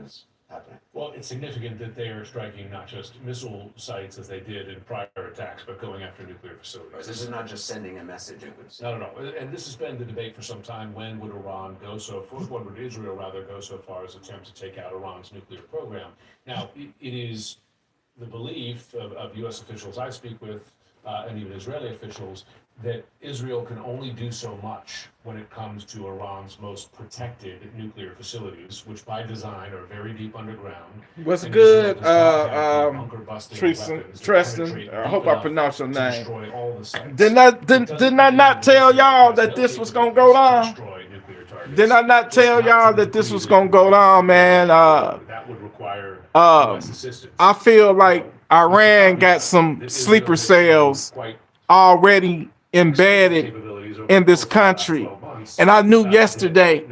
is happening. Well, it's significant that they are striking not just missile sites as they did in prior attacks, but going after nuclear facilities. This is not just sending a message, it would seem. No. And this has been the debate for some time. When would Iran go so far? When would Israel rather go so far as attempt to take out Iran's nuclear program? Now, it is the belief of U.S. officials I speak with, and even Israeli officials, that Israel can only do so much when it comes to Iran's most protected nuclear facilities, which by design are very deep underground. What's And good, Israel does not have the bunker-busting weapons that Tristan? penetrate I deep hope I enough pronounced your to name. destroy all the sites. Didn't I not tell y'all that this was gonna go down? Didn't I not tell y'all that this was gonna go down, man? That would require US assistance. I feel like Iran got some sleeper cells already embedded in this country. And I knew yesterday,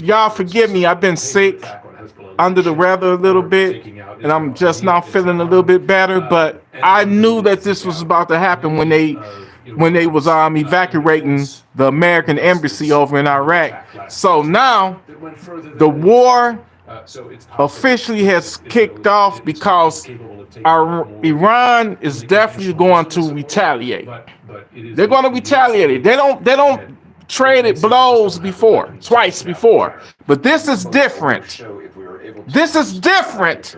y'all forgive me, I've been sick, under the weather a little bit, and I'm just now feeling a little bit better, but I knew that this was about to happen when they was evacuating the American embassy over in Iraq. So now the war officially has kicked off because Iran is definitely going to retaliate. They're going to retaliate. They don't traded blows twice before, but this is different. This is different,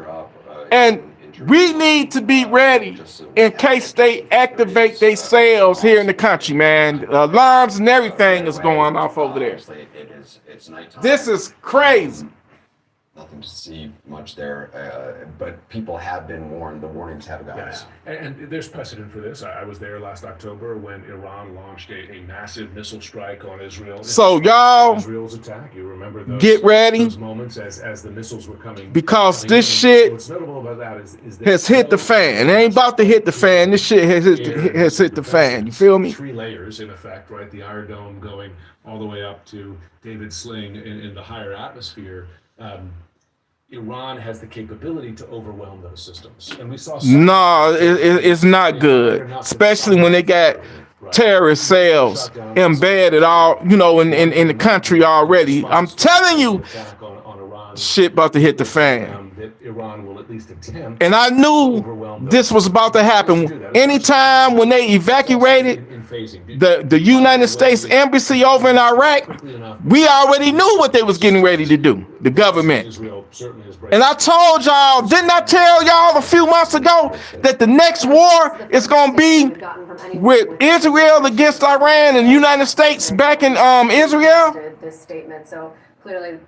and we need to be ready in case they activate their sales here in the country, man. Alarms and everything is going off over there. This is crazy. Nothing to see much there, but people have been warned. The warnings have gone out. And there's precedent for this. I was there last October when Iran launched a massive missile strike on Israel. So y'all, Israel's attack. You remember those, get ready, those moments as the missiles were coming. Because this shit what's notable about that is that has hit the fan. It ain't about to hit the fan. This shit has hit the fan. You feel me? 3 layers in effect, right? The Iron Dome going all the way up to David Sling in the higher atmosphere. Iran has the capability to overwhelm those systems, and we saw. No, it's not good, especially when they got terrorist cells embedded all, in the country already. I'm telling you, shit about to hit the fan. Iran will at least attempt. And I knew this was about to happen. Anytime when they evacuated the United States embassy over in Iraq, we already knew what they was getting ready to do, the government. And I told y'all, didn't I tell y'all a few months ago that the next war is going to be with Israel against Iran and the United States backing Israel? This statement, so clearly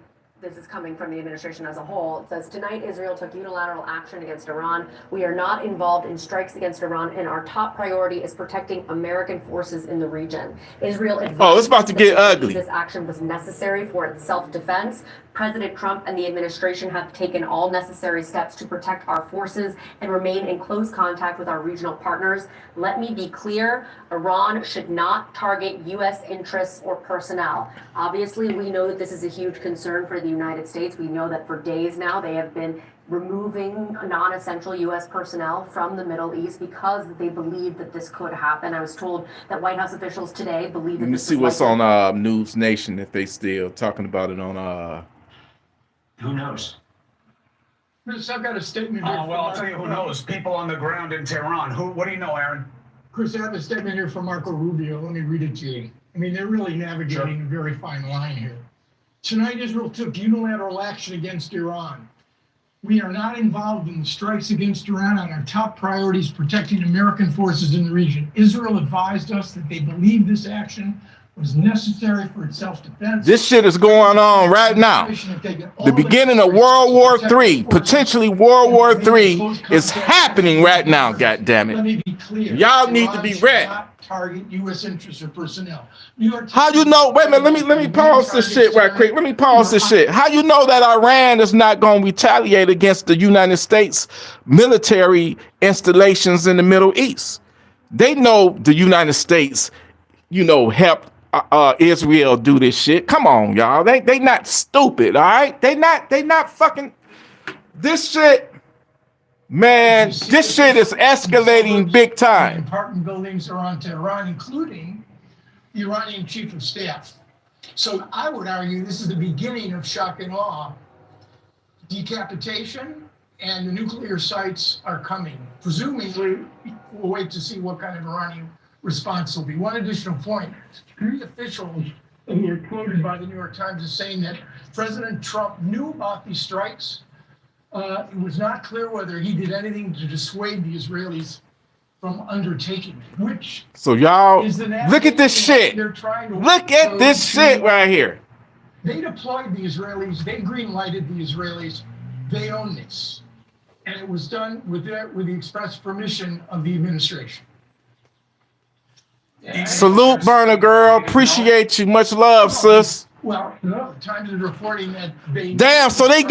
this is coming from the administration as a whole. It says, tonight Israel took unilateral action against Iran. We are not involved in strikes against Iran, and our top priority is protecting American forces in the region. Israel advised it's about to get ugly. This action was necessary for its self-defense. President Trump and the administration have taken all necessary steps to protect our forces and remain in close contact with our regional partners. Let me be clear, Iran should not target U.S. interests or personnel. Obviously, we know that this is a huge concern for the United States. We know that for days now they have been removing non-essential U.S. personnel from the Middle East because they believe that this could happen. I was told that White House officials today believe that Let me see what's on News Nation, if they still talking about it on Who knows? Chris, I've got a statement here. Well, I'll tell you who knows. People on the ground in Tehran. What do you know, Aaron? Chris, I have a statement here from Marco Rubio. Let me read it to you. I mean, they're really navigating a very fine line here. Tonight, Israel took unilateral action against Iran. We are not involved in the strikes against Iran, and our top priority is protecting American forces in the region. Israel advised us that they believe this action was necessary for its self-defense. This shit is going on right now. The beginning of World War III, potentially World War III, is happening right now, goddammit. Let me be clear. Y'all need to be ready. Target U.S. interests or personnel. How you know? Wait a minute. Let me pause this shit right quick. Let me pause this shit. How you know that Iran is not going to retaliate against the United States military installations in the Middle East? They know the United States, helped Israel do this shit. Come on, y'all. They not stupid, all right? They not fucking this shit. Man, this shit is escalating big time. Apartment buildings around Tehran, including the Iranian chief of staff. So I would argue this is the beginning of shock and awe decapitation, and the nuclear sites are coming. Presumably, we'll wait to see what kind of Iranian response will be. One additional point, security officials, and they're quoted by the New York Times as saying that President Trump knew about these strikes. It was not clear whether he did anything to dissuade the Israelis from undertaking it, which So y'all, is the look at this shit. they're trying to Look at this shit right here. They deployed the Israelis, they green-lighted the Israelis, they own this. And it was done with the express permission of the administration. Salute, Burner Girl. Appreciate you. Much love, sis. Well, no, the Times is reporting that they... Damn, so they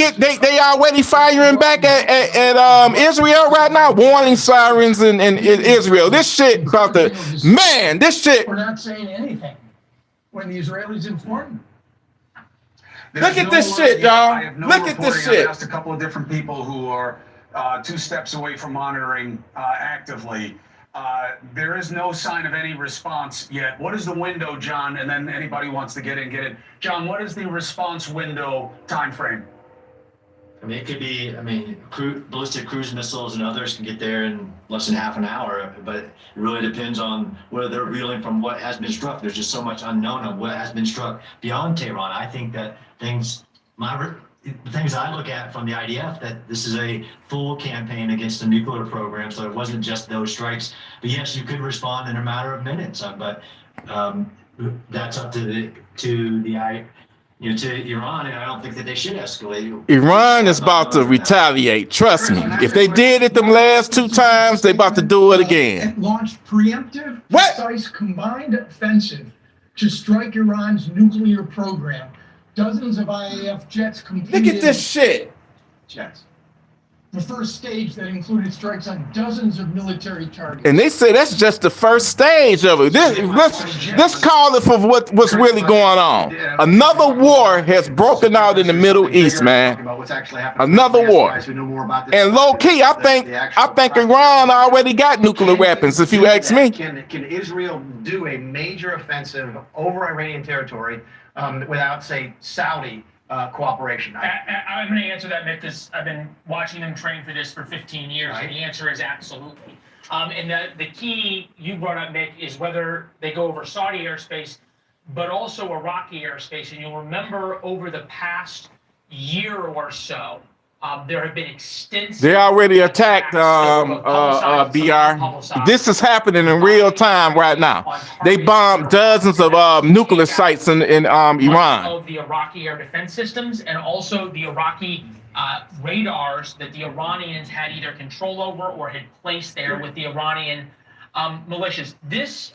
already firing back at Israel right now, warning sirens in Israel. This shit about the man. This shit. We're not saying anything when the Israelis inform them. Look at this shit, y'all. Look at this shit. I've asked a couple of different people who are 2 steps away from monitoring actively. There is no sign of any response yet. What is the window, John? And then anybody who wants to get in. John, what is the response window time frame? I mean, it could be, ballistic cruise missiles and others can get there in less than half an hour, but it really depends on whether they're reeling from what has been struck. There's just so much unknown of what has been struck beyond Tehran. I think that the things I look at from the IDF, that this is a full campaign against the nuclear program, so it wasn't just those strikes. But yes, you could respond in a matter of minutes, but that's up to Iran, and I don't think that they should escalate. Iran is about to retaliate. Trust me. If they did it them last 2 times, they about to do it again. It launched preemptive, precise, combined offensive to strike Iran's nuclear program. Dozens of IAF jets completed... Look at this shit. Jets. The first stage that included strikes on dozens of military targets. And they say that's just the first stage of it. Let's call it for what's really going on. Another war has broken out in the Middle East, man. Another war. And low key, I think Iran already got nuclear weapons, if you ask me. Can Israel do a major offensive over Iranian territory without, say, Saudi cooperation? I'm going to answer that, Mick, because I've been watching them train for this for 15 years, right. And the answer is absolutely. And the key you brought up, Mick, is whether they go over Saudi airspace, but also Iraqi airspace. And you'll remember over the past year or so, there have been extensive... They already attacked BR. This is happening in real time right now. They bombed dozens of nuclear sites in Iran. Of the Iraqi air defense systems and also the Iraqi radars that the Iranians had either control over or had placed there with the Iranian militias. This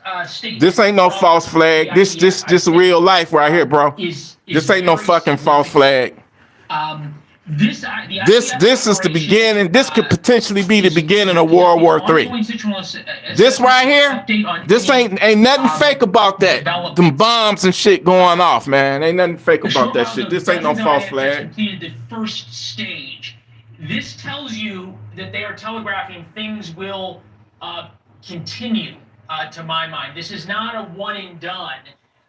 ain't no false flag. This real life right here, bro. This ain't no fucking false flag. This is the beginning. This could potentially be the beginning of World War III. This right here, this ain't nothing fake about that. Them bombs and shit going off, man. Ain't nothing fake about that shit. This ain't no false flag. Completed the first stage. This tells you that they are telegraphing things will continue. To my mind, this is not a one and done.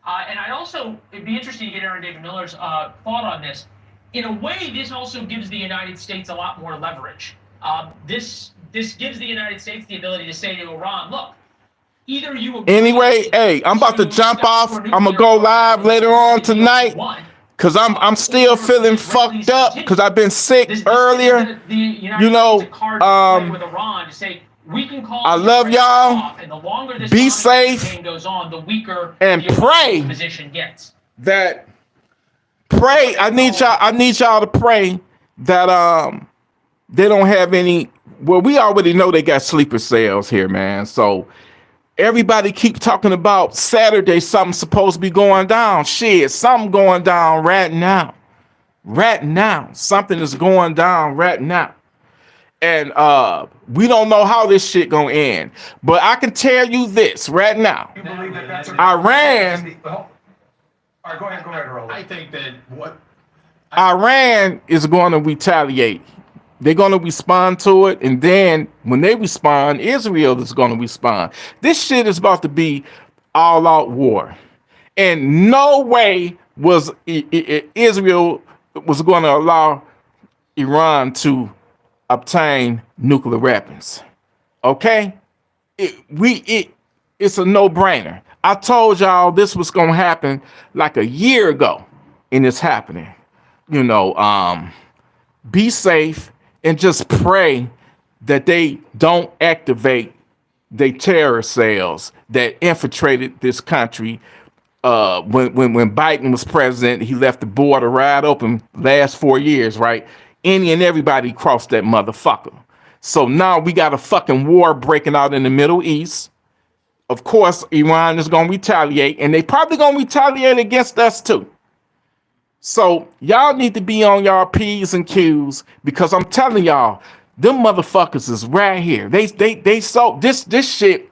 And it'd be interesting to get Aaron David Miller's thought on this. In a way, this also gives the United States a lot more leverage. This gives the United States the ability to say to Iran, look, either you agree... Anyway, hey, I'm about to jump off. I'm going to go live later on tonight because I'm still feeling fucked up because I've been sick earlier. You know, I love y'all. Be safe and pray that... Pray. I need y'all to pray that they don't have any. Well, we already know they got sleeper cells here, man. So everybody keep talking about Saturday something's supposed to be going down. Shit, something going down right now. Right now. Something is going down right now. And we don't know how this shit gonna end. But I can tell you this right now. You believe that that's Iran. All right, go ahead, Roland. I think that Iran is going to retaliate. They're going to respond to it, and then when they respond, Israel is going to respond. This shit is about to be all-out war, and no way was Israel was going to allow Iran to obtain nuclear weapons. Okay? It's a no-brainer. I told y'all this was gonna happen like a year ago, and it's happening. You know, be safe and just pray that they don't activate they terror cells that infiltrated this country. When Biden was president, he left the border wide open last 4 years, right? Any and everybody crossed that motherfucker. So now we got a fucking war breaking out in the Middle East. Of course, Iran is going to retaliate, and they probably going to retaliate against us too. So y'all need to be on y'all P's and Q's, because I'm telling y'all, them motherfuckers is right here. They so this shit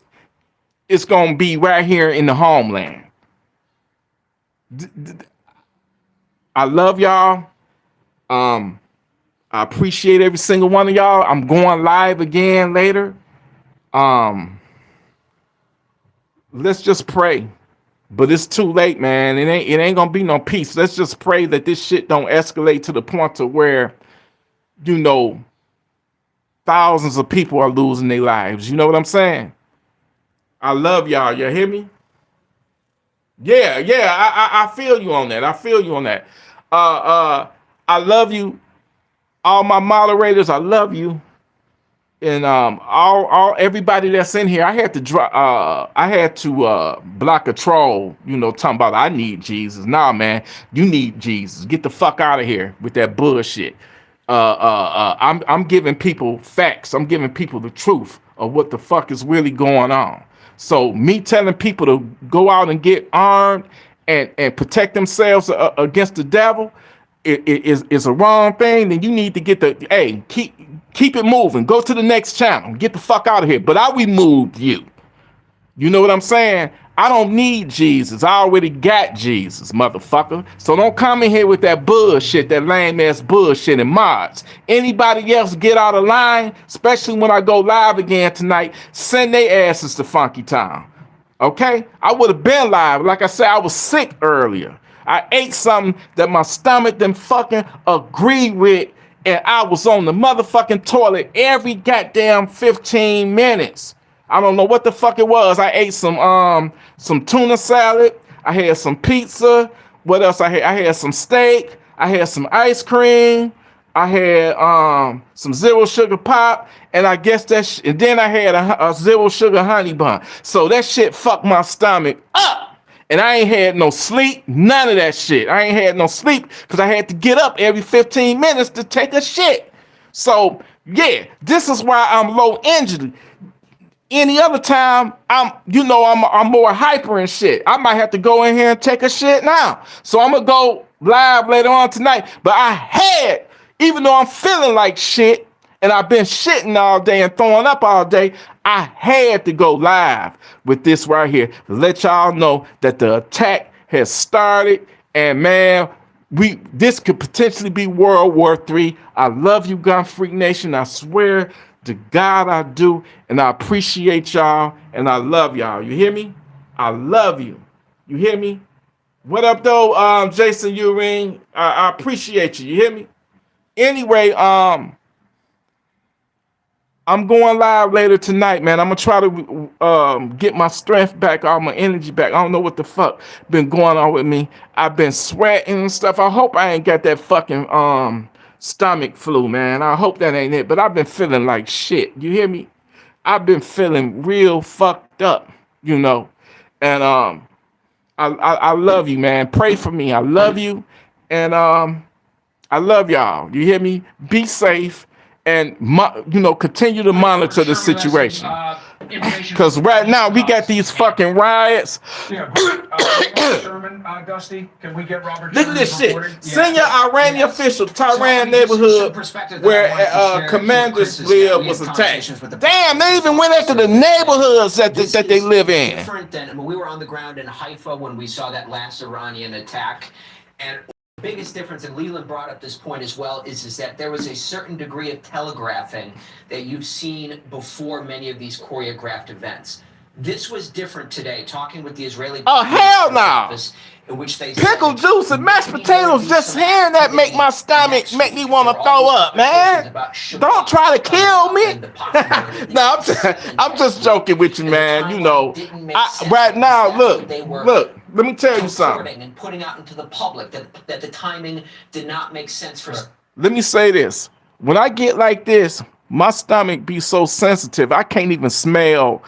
is going to be right here in the homeland. I love y'all. I appreciate every single one of y'all. I'm going live again later. Let's just pray. But it's too late, man. It ain't gonna be no peace. Let's just pray that this shit don't escalate to the point to where, you know, thousands of people are losing their lives. You know what I'm saying? I love y'all. You hear me? Yeah. I feel you on that. I feel you on that. I love you, all my moderators. I love you. And all everybody that's in here, I had to block a troll, you know, talking about I need Jesus. Nah, man, you need Jesus. Get the fuck out of here with that bullshit. I'm giving people facts. I'm giving people the truth of what the fuck is really going on. So me telling people to go out and get armed and protect themselves against the devil is a wrong thing. Then you need to get keep it moving. Go to the next channel. Get the fuck out of here. But I removed you. You know what I'm saying? I don't need Jesus. I already got Jesus, motherfucker. So don't come in here with that bullshit, that lame ass bullshit and mods. Anybody else get out of line, especially when I go live again tonight, send their asses to Funky Town. Okay? I would have been live. Like I said, I was sick earlier. I ate something that my stomach didn't fucking agree with, and I was on the motherfucking toilet every goddamn 15 minutes. I don't know what the fuck it was. I ate some tuna salad. I had some pizza. What else I had? I had some steak. I had some ice cream. I had some zero sugar pop, and I guess and then I had a zero sugar honey bun. So that shit fucked my stomach up. And I ain't had no sleep, none of that shit. I ain't had no sleep because I had to get up every 15 minutes to take a shit. So yeah, this is why I'm low energy. Any other time, I'm more hyper and shit. I might have to go in here and take a shit now. So I'm gonna go live later on tonight. But even though I'm feeling like shit, and I've been shitting all day and throwing up all day, I had to go live with this right here to let y'all know that the attack has started. And man, this could potentially be World War III. I love you, Gun Freak Nation. I swear to God I do. And I appreciate y'all. And I love y'all. You hear me? I love you. You hear me? What up, though, Jason Uring? I appreciate you. You hear me? Anyway, I'm going live later tonight, man. I'm gonna try to get my strength back, all my energy back. I don't know what the fuck been going on with me. I've been sweating and stuff. I hope I ain't got that fucking stomach flu, man. I hope that ain't it. But I've been feeling like shit. You hear me? I've been feeling real fucked up, you know. And I love you, man. Pray for me. I love you, and I love y'all. You hear me? Be safe. And continue to monitor the situation, because right now we got these fucking riots. Yeah, Sherman, Dusty, can we get Robert? Look at this shit. Senior Iranian official, Tehran neighborhood where commanders live was attacked. Damn, they even went after the neighborhoods that they live in. Different than we were on the ground in Haifa when we saw that last Iranian attack, and the biggest difference, and Leland brought up this point as well, is that there was a certain degree of telegraphing that you've seen before many of these choreographed events. This was different today, talking with the Israeli. Oh, hell no. Office, in which they Pickle said, juice and mashed "Maybe potatoes, there'll be just some hearing that make my activity stomach, next make me week." want to There are throw all these up, man. conversations about Shabbat Don't try to kill coming up me. and the possibility that No, the I'm just joking with you, and the man. You timeline know, didn't make sense. right now, Exactly, look, they were let me tell you something. reporting and putting out into the public that the timing did not make sense for. Let me say this. When I get like this, my stomach be so sensitive, I can't even smell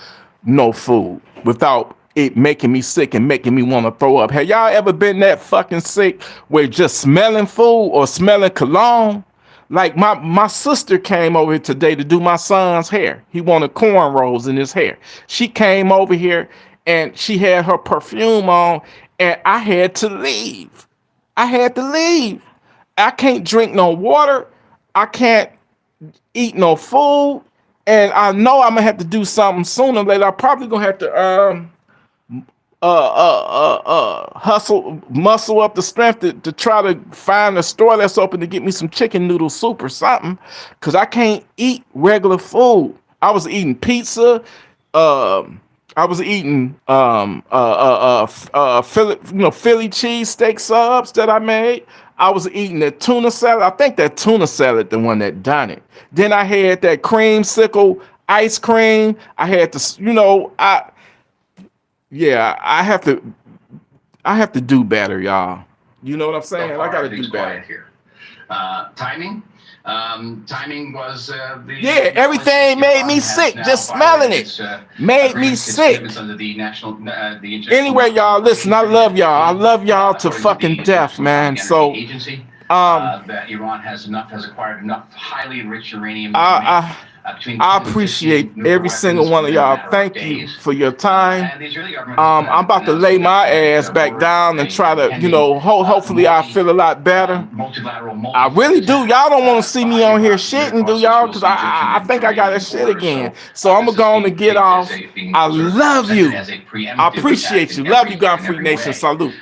no food without it making me sick and making me want to throw up. Have y'all ever been that fucking sick where just smelling food or smelling cologne? Like my sister came over here today to do my son's hair. He wanted cornrows in his hair. She came over here and she had her perfume on and I had to leave. I had to leave. I can't drink no water. I can't eat no food. And I know I'm gonna have to do something sooner or later. I'm probably gonna have to muscle up the strength to try to find a store that's open to get me some chicken noodle soup or something, because I can't eat regular food. I was eating pizza. I was eating Philly cheesesteak subs that I made. I was eating that tuna salad. I think that tuna salad, the one that done it. Then I had that creamsicle ice cream. I had to, I have to do better, y'all. You know what I'm saying? I gotta do better. Here. Timing was everything made me sick. Just smelling it made me sick. Anyway, y'all, listen, I love y'all. I love y'all to fucking death, man. So, that Iran has acquired enough highly enriched uranium. I appreciate every single one of y'all. Thank you for your time. I'm about to lay my ass back down and try to, hopefully I feel a lot better. I really do. Y'all don't want to see me on here shitting, do y'all? Because I think I got that shit again. So I'm going to get off. I love you. I appreciate you. Love you, God Free Nation. Salute.